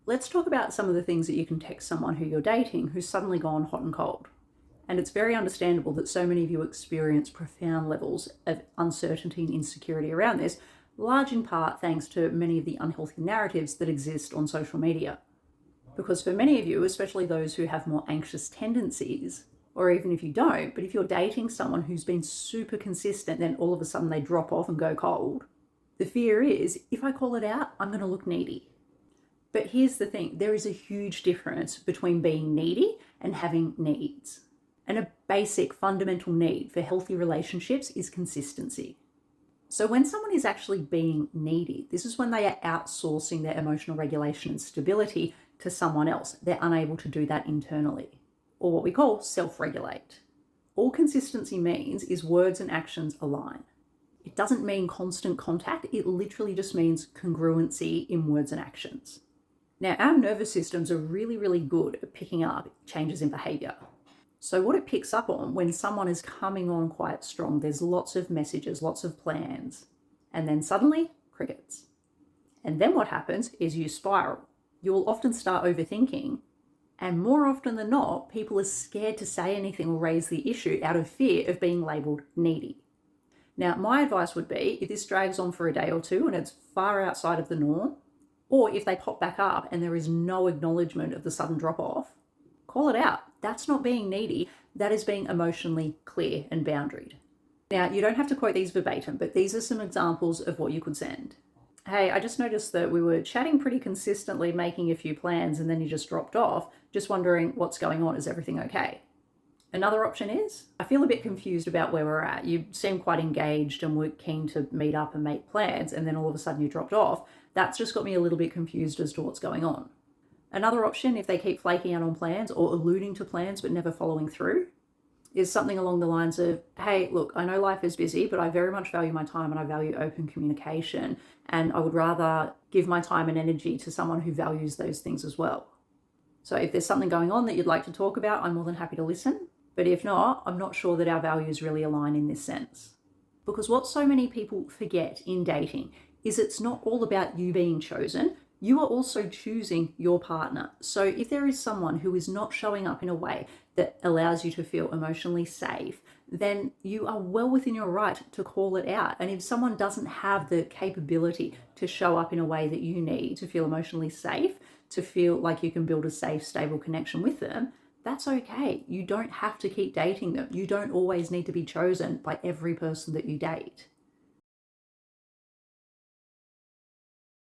Let's talk about some of the things that you can text someone who you're dating who's suddenly gone hot and cold. And it's very understandable that so many of you experience profound levels of uncertainty and insecurity around this, large in part thanks to many of the unhealthy narratives that exist on social media. Because for many of you, especially those who have more anxious tendencies, or even if you don't, but if you're dating someone who's been super consistent, then all of a sudden they drop off and go cold, the fear is, if I call it out, I'm going to look needy. But here's the thing, there is a huge difference between being needy and having needs. And a basic fundamental need for healthy relationships is consistency. So when someone is actually being needy, this is when they are outsourcing their emotional regulation and stability to someone else. They're unable to do that internally, or what we call self-regulate. All consistency means is words and actions align. It doesn't mean constant contact, it literally just means congruency in words and actions. Now, our nervous systems are really, really good at picking up changes in behavior. So what it picks up on when someone is coming on quite strong, there's lots of messages, lots of plans, and then suddenly, crickets. And then what happens is you spiral. You will often start overthinking, and more often than not, people are scared to say anything or raise the issue out of fear of being labelled needy. Now, my advice would be, if this drags on for a day or two and it's far outside of the norm, or if they pop back up and there is no acknowledgement of the sudden drop-off, call it out. That's not being needy. That is being emotionally clear and boundaried. Now, you don't have to quote these verbatim, but these are some examples of what you could send. Hey, I just noticed that we were chatting pretty consistently, making a few plans, and then you just dropped off. Just wondering what's going on. Is everything okay? Another option is, I feel a bit confused about where we're at. You seem quite engaged and were keen to meet up and make plans, and then all of a sudden you dropped off. That's just got me a little bit confused as to what's going on. Another option, if they keep flaking out on plans or alluding to plans but never following through, is something along the lines of, hey, look, I know life is busy, but I very much value my time and I value open communication, and I would rather give my time and energy to someone who values those things as well. So if there's something going on that you'd like to talk about, I'm more than happy to listen. But if not, I'm not sure that our values really align in this sense. Because what so many people forget in dating is it's not all about you being chosen. You are also choosing your partner. So if there is someone who is not showing up in a way that allows you to feel emotionally safe, then you are well within your right to call it out. And if someone doesn't have the capability to show up in a way that you need to feel emotionally safe, to feel like you can build a safe, stable connection with them, that's okay. You don't have to keep dating them. You don't always need to be chosen by every person that you date.